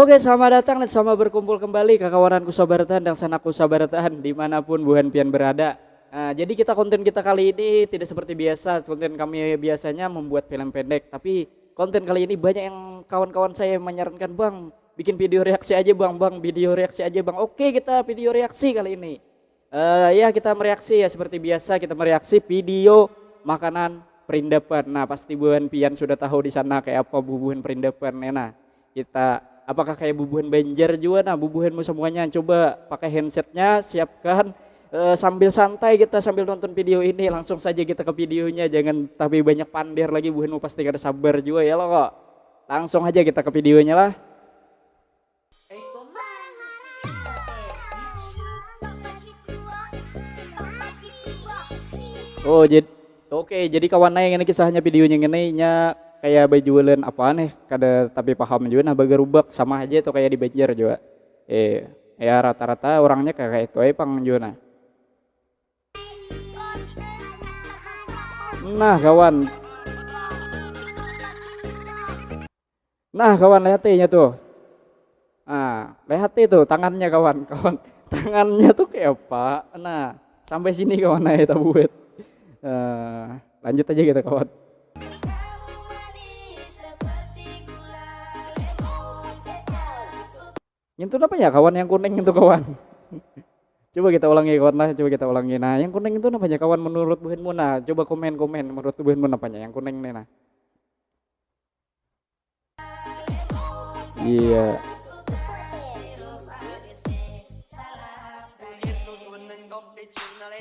Oke, selamat datang dan selamat berkumpul kembali kawananku sabaratan dan sanakku sabaratan dimanapun buhan pian berada. Nah, jadi konten kita kali ini tidak seperti biasa. Konten kami biasanya membuat film pendek, tapi konten kali ini banyak yang kawan-kawan saya menyarankan, bang, bikin video reaksi aja bang, video reaksi aja bang. Oke, kita video reaksi kali ini. Ya kita mereaksi ya seperti biasa, kita mereaksi video makanan perindapan. Nah pasti buhan pian sudah tahu di sana kayak apa bubuhan perindapan. Nah kita apakah kayak bubuhan Banjar juga? Nah bubuhanmu semuanya coba pakai handsetnya, siapkan sambil santai kita sambil nonton video ini. Langsung saja kita ke videonya, jangan tapi banyak pandir lagi, buhanmu pasti kada sabar juga ya lo kok. Langsung aja kita ke videonya lah. Oh jadi oke, jadi kawan yang ini kisahnya videonya ini nya kayak bajulan apa nih kada tapi paham juga. Nah baga rubak sama aja itu kayak di Banjar juga. Ya rata-rata orangnya kayak itu pang juga. Nah kawan, lihat nya tuh. Nah lihat itu tangannya kawan tangannya tuh kayak apa? Nah sampai sini kawan kita buat. Lanjut aja kita kawan. Itu apa ya kawan yang kuning itu kawan? Coba kita ulangi kawan lah, coba kita ulangi. Nah yang kuning itu namanya kawan menurut buhanmu? Nah coba komen menurut buhanmu namanya yang kuning nih. Nah iya.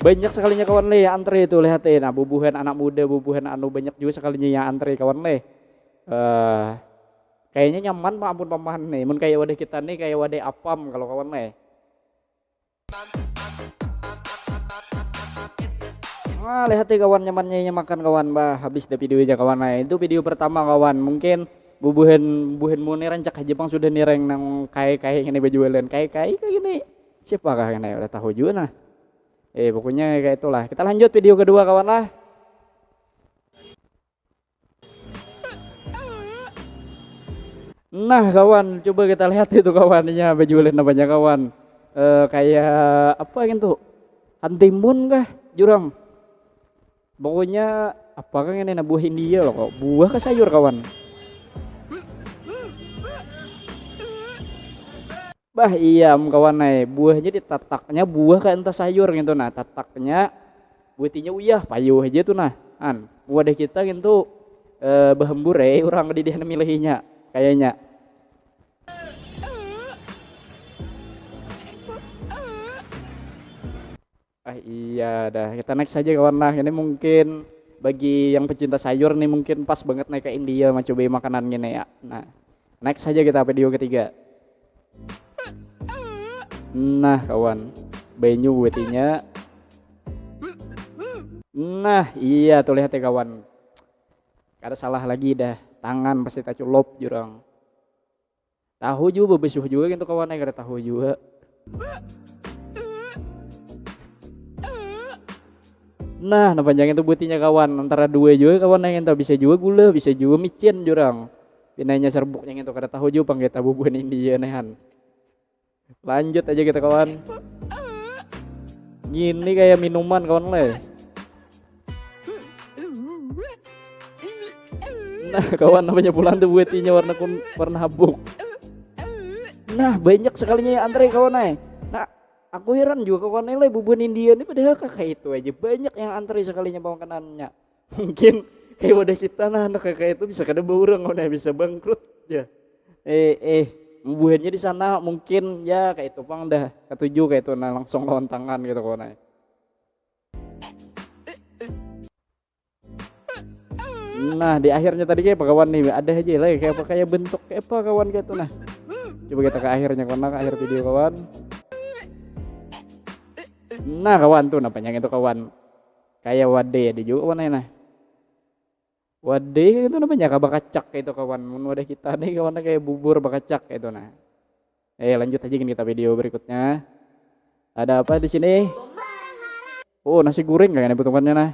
Banyak sekalinya kawan le antri itu lihat nah bubuhan anak muda, bubuhan anu banyak juga sekalinya yang antri kawan le. Kayaknya nyaman pak ampun paman nih, mun kayak wadah kita nih kayak wadah apam kalau kawan le. Nah lihat kawan nyamannya makan kawan bah habis deh videonya kawan le. Itu video pertama kawan, mungkin bubuhanmu nih rancak aja bang sudah nireng nang kayak ini bajualan kayak gini. Siapa kah yang udah tahu juga nah. Pokoknya kayak itulah. Kita lanjut video kedua kawan lah. Nah kawan, coba kita lihat itu kawannya bajulan namanya kawan. Kayak apa gitu? Hantimun kah jurang? Pokoknya apa kan ini buah India loh kok. Buah ke sayur kawan. Bah iya kawan buahnya ditataknya buah kayak entah sayur gitu. Nah tataknya buatinya uyah payuh aja tuh nah wadah kita gitu bahembur orang di dia milihnya kayaknya. Iya dah kita next saja kawan lah. Ini mungkin bagi yang pecinta sayur nih mungkin pas banget naik ke India coba makanan gini ya. Nah next saja kita video ketiga. Nah kawan banyu buatinya. Nah iya tuh lihat ya kawan, kada salah lagi dah tangan pasti tak culop jurang. Tahu juga bebesuh juga gitu kawan kada tahu juga. Nah panjang itu buatinya kawan antara dua juga kawan yang tahu bisa juga gula bisa juga micin jurang. Pinanya serbuknya itu kada tahu juga panggil tabu buan India nehan. Lanjut aja kita kawan. Gini kayak minuman kawan le. Nah kawan namanya pulang tuh buatinya warna habuk. Nah banyak sekalinya yang antri kawan Nah aku heran juga kawan le bubuhan India ini padahal kakak itu aja banyak yang antri sekalinya makanannya. Mungkin kayak wadah kita nah anak kakak itu bisa kada baurang kawan bisa bangkrut ya. Buahnya di sana mungkin ya kayak itu pang dah ketujuh kayak itu nah langsung lawan tangan gitu kawan. Nah di akhirnya tadi kayak apa kawan nih ada aja lah kayak bentuk kayak apa kawan kayak itu nah. Coba kita ke akhirnya kawan ke akhir video kawan. Nah kawan tuh namanya itu kawan kayak wade ada juga kawan nah. Wadah itu namanya bakacak itu kawan. Wadah kita nih kawan kayak bubur bakacak itu nah. Lanjut aja kita video berikutnya. Ada apa di sini? Oh nasi goreng kayaknya bentukannya nah.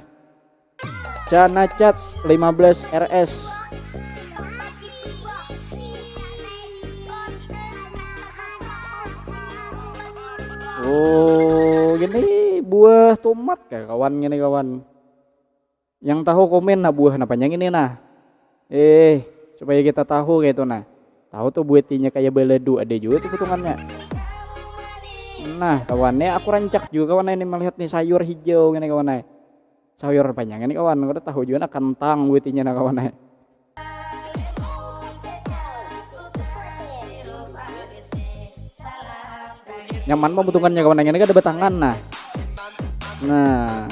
Canacat 15 RS. Oh gini buah tomat kayak kawan gini kawan. Yang tahu komen nah buah apa yang ini nah. Supaya kita tahu kayak itu nah. Tahu tuh buatinya kayak beledu ada juga tuh potongannya. Nah kawannya aku rancak juga kawan ini melihat nih sayur hijau gini kawan. Sayur panjang ini kawan. Udah tahu juga nah kentang buatinya nah kawan. Nyaman mah butuhannya kawan ini kan ada batangan nah. Nah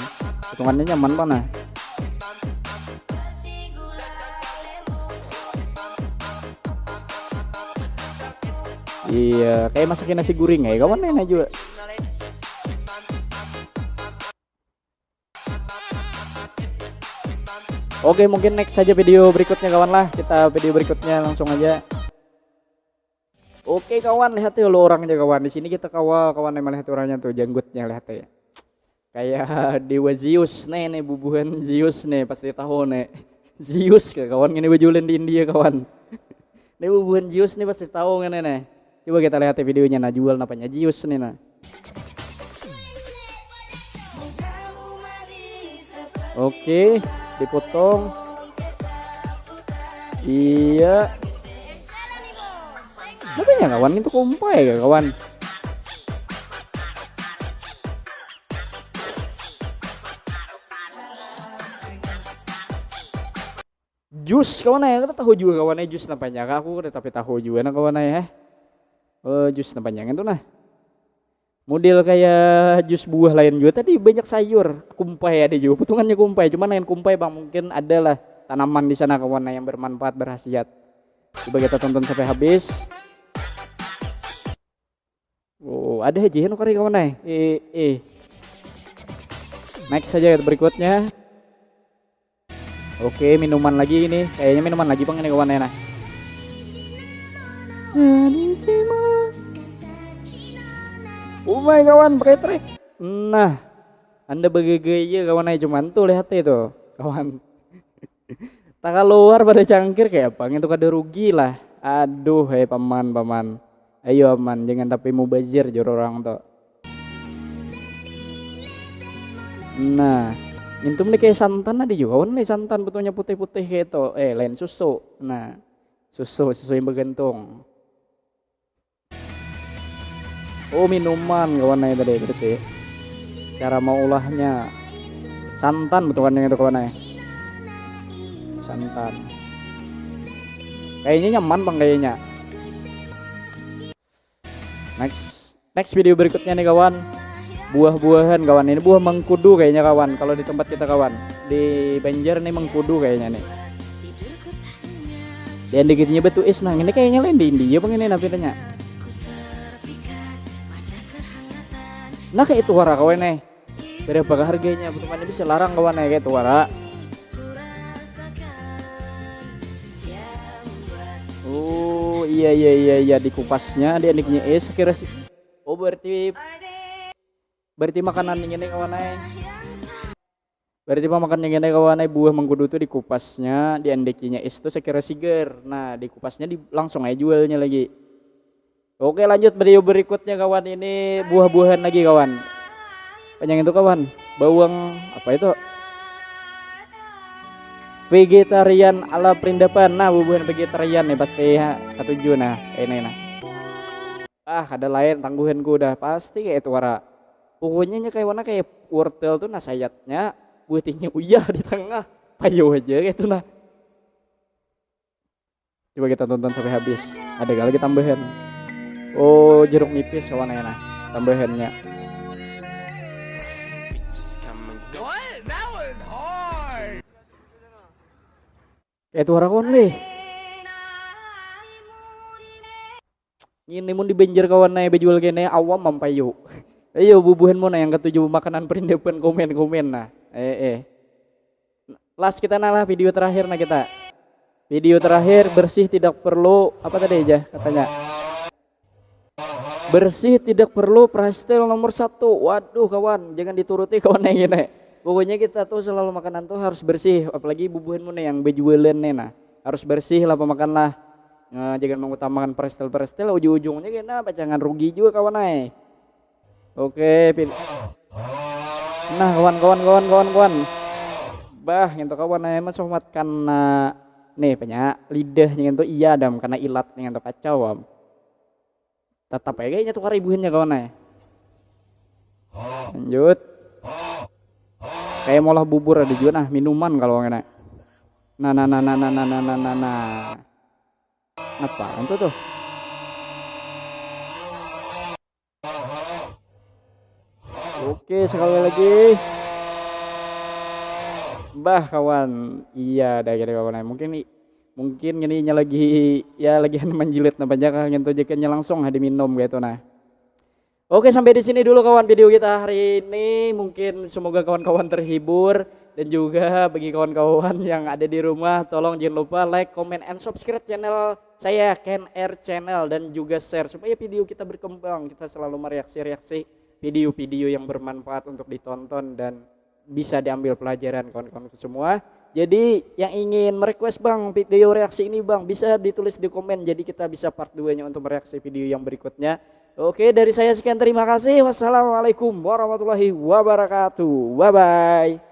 butuhannya nyaman mah nah. Iya kayak masukin nasi goreng ya kawan enak juga. Oke mungkin next saja video berikutnya kawan lah. Kita video berikutnya langsung aja. Oke kawan lihat ya lo orangnya kawan di sini kita kawan yang melihat orangnya tuh janggutnya lihat ya. Kayak dewa Zeus nih bubuhan Zeus nih pasti tahu nih. Zeus kawan ini bajulan di India kawan. Nih bubuhan Zeus nih pasti tahu kan nih. Coba kita lihat ya videonya nah jual napanya Zeus nih nah. Oke dipotong. Iya. Apa ya kawan itu kumpai ya kawan. Jus kawan ya kita tahu juga kawan jus namanya aku udah tapi tahu juga nah kawan ya. Jus namanya itu nah. Model kayak jus buah lain juga tadi banyak sayur kumpai ada juga potongannya kumpai cuman lain kumpai bang mungkin adalah tanaman di sana kawan yang bermanfaat berkhasiat. Coba kita tonton sampai habis. Oh ada aja nu kari kawan next saja berikutnya. Oke minuman lagi ini kayaknya minuman lagi bang ini kawan nah. Oh my kawan pakai trek. Nah anda bagaya kawan cuman tuh lihat itu kawan. Tak keluar pada cangkir kayak bang itu kada rugi lah. Aduh paman. Ayo aman jangan tapi mubazir jor orang tuh. Nah itu nih kayak santan ada juga kan nih santan betulnya putih-putih kayak itu lain susu. Nah susu yang bergantung. Oh minuman kawan tadi berarti cara mau olahnya santan betul kan yang itu kawan santan kayaknya nyaman bang kayaknya. Next video berikutnya nih kawan buah-buahan kawan ini buah mengkudu kayaknya kawan kalau di tempat kita kawan di Banjar nih mengkudu kayaknya nih dan dikitnya betul nah ini kayaknya lain di India bang ini namanya. Nah kayak itu wara kawan nih berapa harganya betul bisa larang kawan kayak itu wara. Oh iya dikupasnya dia niknya sekira sih. Oh berarti makanan ini kawan berarti makan yang ini kawan buah mengkudu tuh dikupasnya di andekinya itu sekira seger. Nah dikupasnya langsung aja jualnya lagi. Oke lanjut video berikutnya kawan ini buah-buahan lagi kawan. Panjang itu kawan bawang apa itu vegetarian ala perindapan. Nah buah-buahan vegetarian nih pasti ketujuh nah ini nah. Ada lain tangguhanku udah pasti kayak itu wara. Pokoknya kayak warna kayak wortel tuh nah sayatnya buatinya uyah di tengah payo aja kayak itu nah. Coba kita tonton sampai habis. Ada lagi tambahan. Oh jeruk nipis kawan nah tambahannya. Kayak itu wara kawan nih. Ini mau di Banjar kawan naik bejual gini awam mampayu. Ayo bubuhan mau yang ketujuh makanan perindapan komen nah. Last kita nalah video terakhir nah kita. Video terakhir bersih tidak perlu apa tadi aja katanya. Bersih tidak perlu pastel nomor 1. Waduh kawan jangan dituruti kawan yang gini. Pokoknya kita tuh selalu makanan tuh harus bersih. Apalagi bubuhan mau yang bejualan nih nah. Harus bersih lah pemakan lah. Nah, jangan mengutamakan prestel ujung-ujungnya kena jangan rugi juga kawan Oke, nah kawan. Bah, gitu kawan emang somat karena nih banyak lidah yang itu iya dam karena ilat yang itu kacau am. Tetap aja kayaknya tuh karibuhannya kawan ya. Lanjut. Kayak molah bubur ada juga nah minuman kalau kena. Nah. Apa? Itu tuh. Oke, sekali lagi. Bah kawan, iya dah kira kawan. Mungkin gini lagi ya lagi menjilit nah banyak ngentu jekennya langsung hadi minum gitu nah. Oke, sampai di sini dulu kawan video kita hari ini. Mungkin semoga kawan-kawan terhibur dan juga bagi kawan-kawan yang ada di rumah tolong jangan lupa like, comment, and subscribe channel saya Ken R Channel dan juga share supaya video kita berkembang. Kita selalu mereaksi video-video yang bermanfaat untuk ditonton dan bisa diambil pelajaran kawan-kawan semua. Jadi yang ingin merequest bang video reaksi ini bang bisa ditulis di komen jadi kita bisa part 2 nya untuk mereaksi video yang berikutnya. Oke, dari saya sekian, terima kasih. Wassalamualaikum warahmatullahi wabarakatuh. Bye bye.